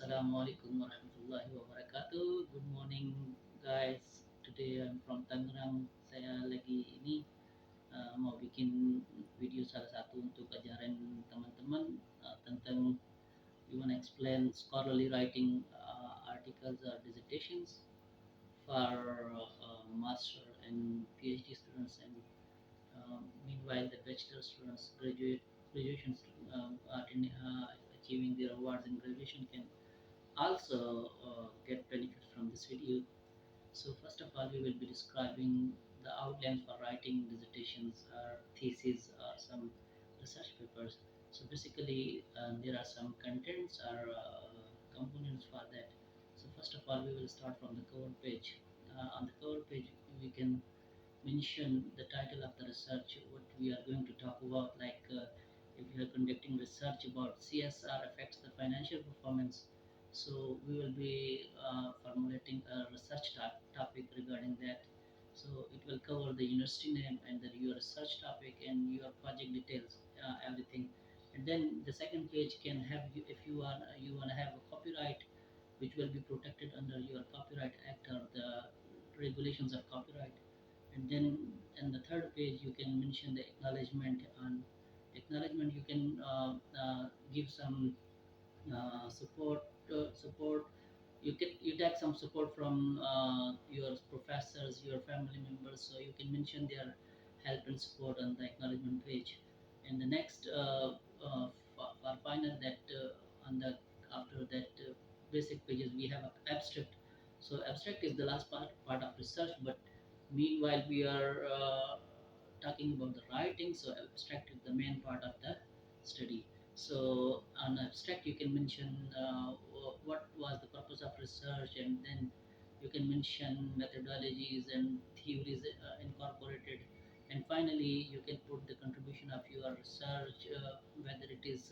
Assalamualaikum warahmatullahi wabarakatuh. Good morning guys. Today I'm from Tangerang. Saya lagi ini mau bikin video salah satu untuk ajaran teman-teman tentang we want to explain scholarly writing articles or dissertations for master and PhD students and meanwhile the bachelor students graduation are achieving their awards in graduation can also get benefit from this video. So first of all, we will be describing the outlines for writing dissertations or theses or some research papers. So basically, there are some contents or components for that. So first of all, we will start from the cover page. On the cover page, we can mention the title of the research, what we are going to talk about, like if we are conducting research about CSR affects the financial performance. So we will be formulating a research topic regarding that. So it will cover the university name and your research topic and your project details, everything. And then the second page can have you, if you want to have a copyright, which will be protected under your Copyright Act or the regulations of copyright. And then in the third page you can mention the acknowledgement. On acknowledgement you can give some support. You take some support from your professors, your family members, so you can mention their help and support on the acknowledgement page. And the next for final that on the after that basic pages we have abstract. So abstract is the last part of research, but meanwhile we are talking about the writing, so abstract is the main part of the study. So on abstract you can mention what was the purpose of research, and then you can mention methodologies and theories incorporated, and finally you can put the contribution of your research, whether it is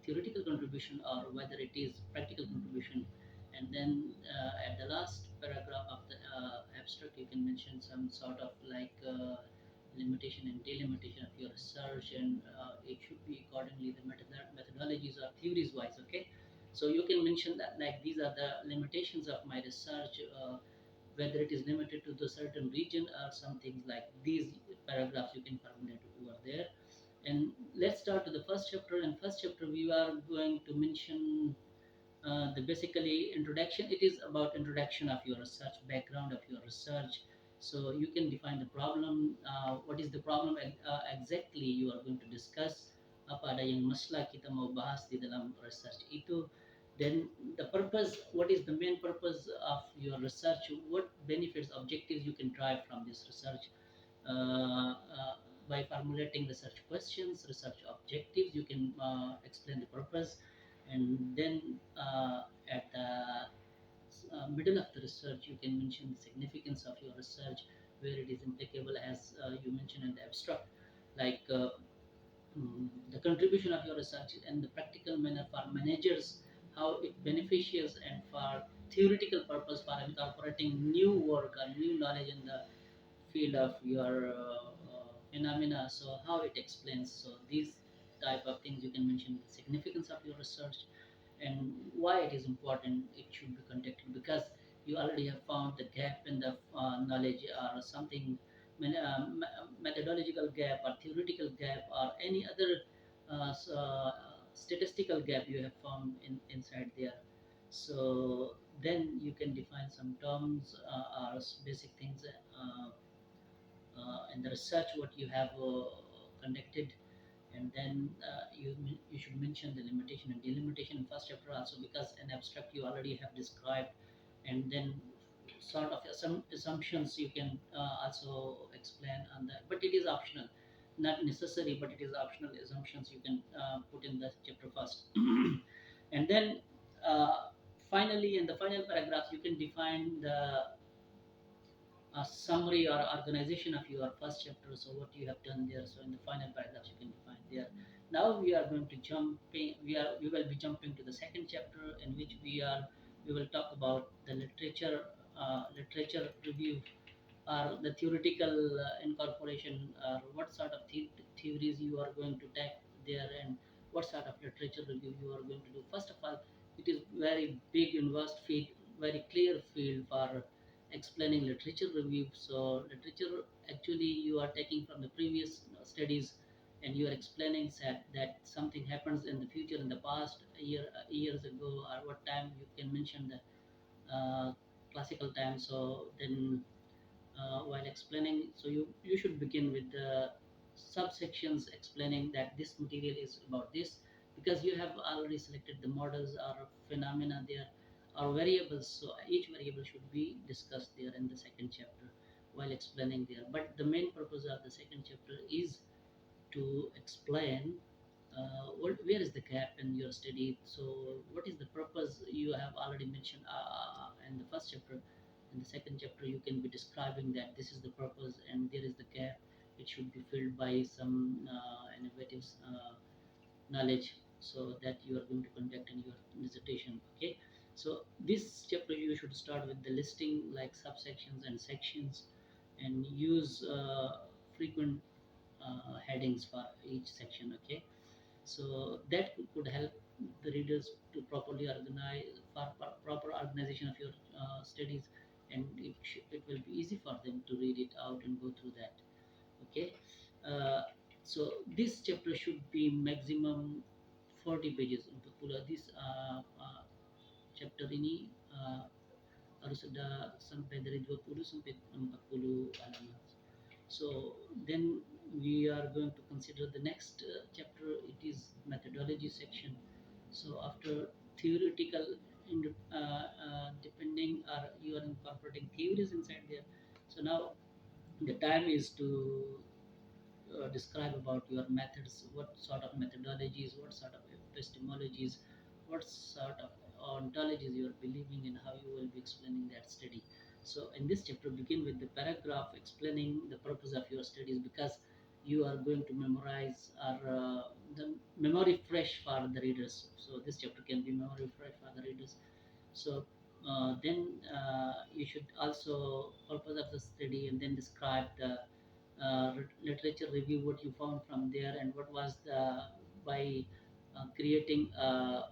theoretical contribution or whether it is practical contribution. And then at the last paragraph of the abstract you can mention some sort of like limitation and delimitation of your research, and it should be accordingly the methodologies or theories wise. Okay, so you can mention that like these are the limitations of my research, whether it is limited to the certain region or some things like these paragraphs you can formulate over there. And let's start to the first chapter. In first chapter we are going to mention the basically introduction. It is about introduction of your research, background of your research. So you can define the problem, what is the problem exactly you are going to discuss, apa ada yang masalah kita mau bahas di dalam research itu. Then the purpose, what is the main purpose of your research, what benefits, objectives you can drive from this research. By formulating research questions, research objectives, you can explain the purpose. And then at the middle of the research you can mention the significance of your research, where it is applicable, as you mentioned in the abstract, like the contribution of your research and the practical manner for managers, how it beneficial, and for theoretical purpose for incorporating new work or new knowledge in the field of your phenomena, so how it explains. So these type of things you can mention the significance of your research and why it is important, it should be conducted because you already have found the gap in the knowledge or something, methodological gap or theoretical gap or any other statistical gap you have found inside there. So then you can define some terms or basic things in the research what you have conducted. And then you should mention the limitation and delimitation in first chapter also, because in abstract you already have described. And then sort of some assumptions you can also explain on that, but it is optional, not necessary, but it is optional. Assumptions you can put in the chapter first. And then finally in the final paragraph you can define the a summary or organization of your first chapter, so what you have done there. So in the final paragraph you can define there. Now we are going to we will be jumping to the second chapter, in which we will talk about the literature review or the theoretical incorporation, or what sort of theories you are going to take there, and what sort of literature review you are going to do. First of all, it is very big and vast field, very clear field for explaining literature review. So literature actually you are taking from the previous studies, and you are explaining that something happens in the future, in the past, years ago, or what time you can mention the classical time. So then while explaining, so you should begin with the subsections explaining that this material is about this, because you have already selected the models or phenomena there or variables, so each variable should be discussed there in the second chapter while explaining there. But the main purpose of the second chapter is to explain where is the gap in your study. So what is the purpose you have already mentioned in the first chapter. In the second chapter you can be describing that this is the purpose and there is the gap, it should be filled by some innovative knowledge, so that you are going to conduct in your dissertation. Okay, so this chapter you should start with the listing like subsections and sections, and use frequent headings for each section. Okay, so that could help the readers to properly organize, for proper organization of your studies, and it will be easy for them to read it out and go through that. Okay, uh, so this chapter should be maximum 40 pages untuk pula this chapter ini harus ada sampai dari 20 sampai 40 halaman. So then we are going to consider the next chapter. It is methodology section. So after theoretical, depending, or you are incorporating theories inside there. So now the time is to describe about your methods, what sort of methodologies, what sort of epistemologies, what sort of ontologies you are believing in, how you will be explaining that study. So in this chapter, begin with the paragraph explaining the purpose of your studies, because you are going to memorize or the memory fresh for the readers. So this chapter can be memory fresh for the readers. So then you should also purpose of the study, and then describe the literature review, what you found from there, and what was the, by creating a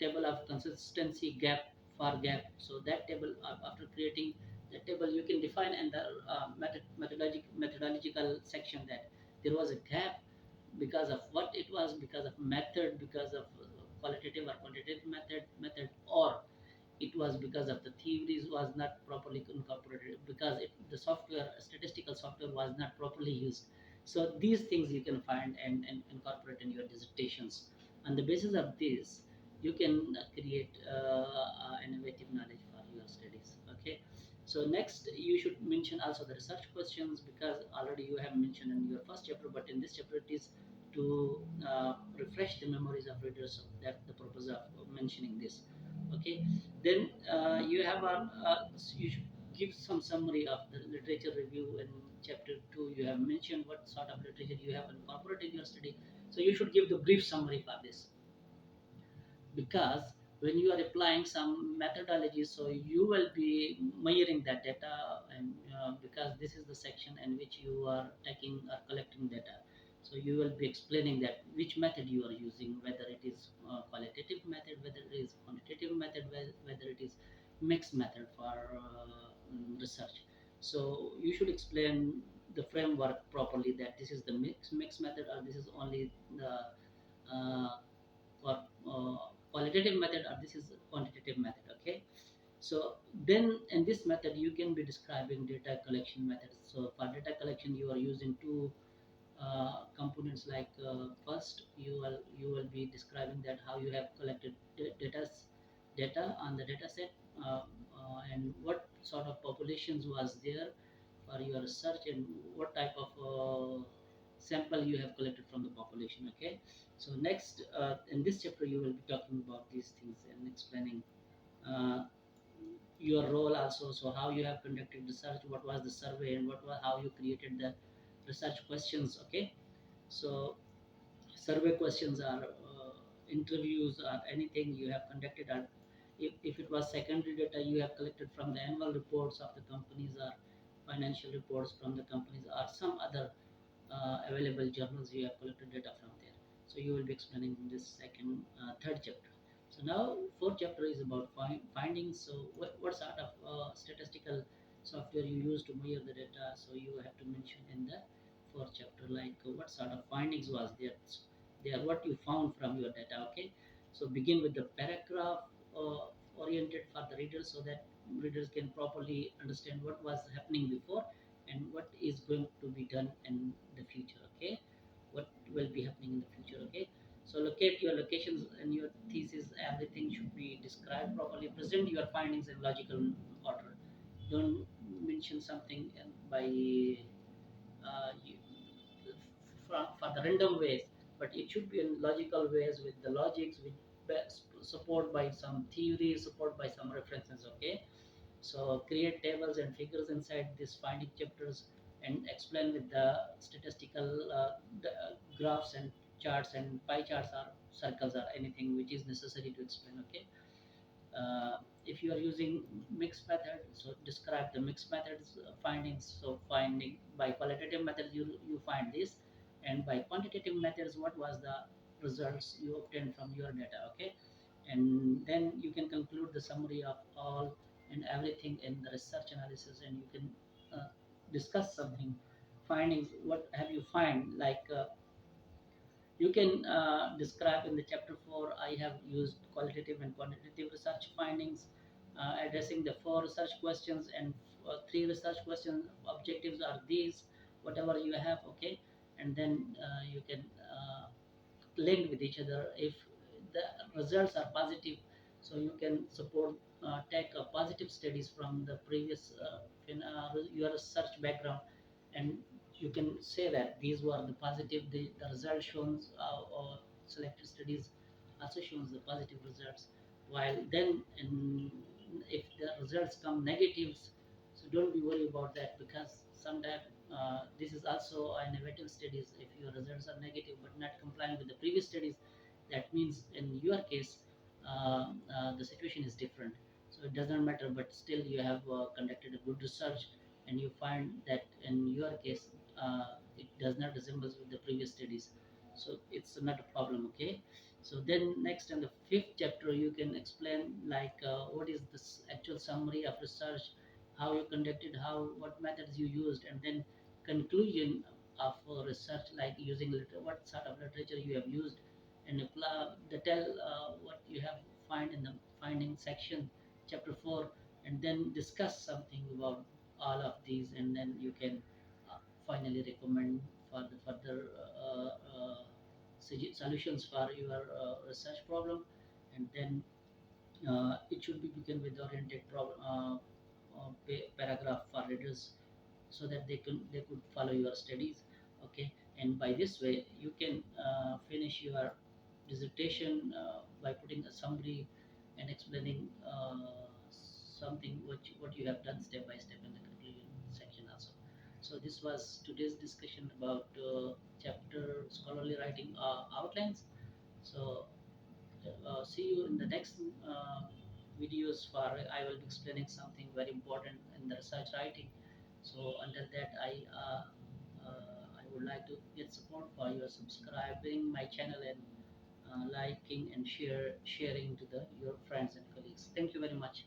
table of consistency gap for gap. So that table, after creating that table, you can define in the methodological section that there was a gap because of what it was, because of method, because of qualitative or quantitative method, or it was because of the theories was not properly incorporated, because the software, statistical software, was not properly used. So these things you can find and incorporate in your dissertations. On the basis of this, you can create innovative knowledge for your studies. Okay, so next you should mention also the research questions, because already you have mentioned in your first chapter, but in this chapter it is to refresh the memories of readers. That the purpose of mentioning this. Okay, then you have you should give some summary of the literature review. In chapter 2 you have mentioned what sort of literature you have incorporated in your study, so you should give the brief summary for this, because when you are applying some methodology, so you will be measuring that data, and because this is the section in which you are taking or collecting data, so you will be explaining that which method you are using, whether it is qualitative method, whether it is quantitative method, whether it is mixed method for research. So you should explain the framework properly, that this is the mixed method, or this is only the uh, for qualitative method, or this is quantitative method. Okay, so then in this method you can be describing data collection methods. So for data collection you are using two components, like first you will be describing that how you have collected data on the data set, and what sort of populations was there for your research, and what type of sample you have collected from the population. Okay, so next in this chapter you will be talking about these things and explaining uh, your role also. So how you have conducted research, what was the survey, and how you created the research questions. Okay, so survey questions are interviews or anything you have conducted, or if it was secondary data you have collected from the annual reports of the companies, or financial reports from the companies, or some other available journals, you have collected data from there. So you will be explaining in this third chapter. So now fourth chapter is about findings. So what sort of statistical software you use to measure the data? So you have to mention in the fourth chapter, like what sort of findings was there. So they are what you found from your data. Okay. So begin with the paragraph oriented for the readers, so that readers can properly understand what was happening before and what is going to be done in the future. Okay, what will be happening in the future. Okay, so locate your locations and your thesis. Everything should be described properly. Present your findings in logical order. Don't mention something by you, for the random ways, but it should be in logical ways with the logics, with support by some theory, support by some references. Okay, so create tables and figures inside these finding chapters and explain with the statistical graphs and charts and pie charts or circles or anything which is necessary to explain. Okay, if you are using mixed method, so describe the mixed methods findings. So finding by qualitative methods, you find this, and by quantitative methods, what was the results you obtained from your data. Okay, and then you can conclude the summary of all and everything in the research analysis, and you can discuss something findings. What have you find, like you can describe in the chapter 4. I have used qualitative and quantitative research findings, addressing the 4 research questions and 3 research questions. Objectives are these, whatever you have. Okay, and then you can linked with each other. If the results are positive, so you can support, take positive studies from the previous your research background, and you can say that these were the positive, the result shows, or selected studies also shows the positive results. While then if the results come negatives, so don't be worried about that, because sometimes this is also a negative studies. If your results are negative but not complying with the previous studies, that means in your case the situation is different. So it doesn't matter, but still you have conducted a good research, and you find that in your case it does not resemble with the previous studies, so it's not a problem. Okay, so then next in the fifth chapter you can explain, like what is this actual summary of research, how you conducted, how what methods you used, and then conclusion of research, like using what sort of literature you have used, and apply the tell what you have find in the finding section, chapter 4, and then discuss something about all of these, and then you can finally recommend for the further solutions for your research problem. And then it should be begin with oriented problem paragraph for readers, so that they could follow your studies. Okay, and by this way you can finish your dissertation by putting a summary and explaining something what you have done step by step in the conclusion section also. So this was today's discussion about chapter scholarly writing outlines. So see you in the next videos, for I will be explaining something very important in the research writing. So until that, I would like to get support for your subscribing my channel, and liking and sharing to the your friends and colleagues. Thank you very much.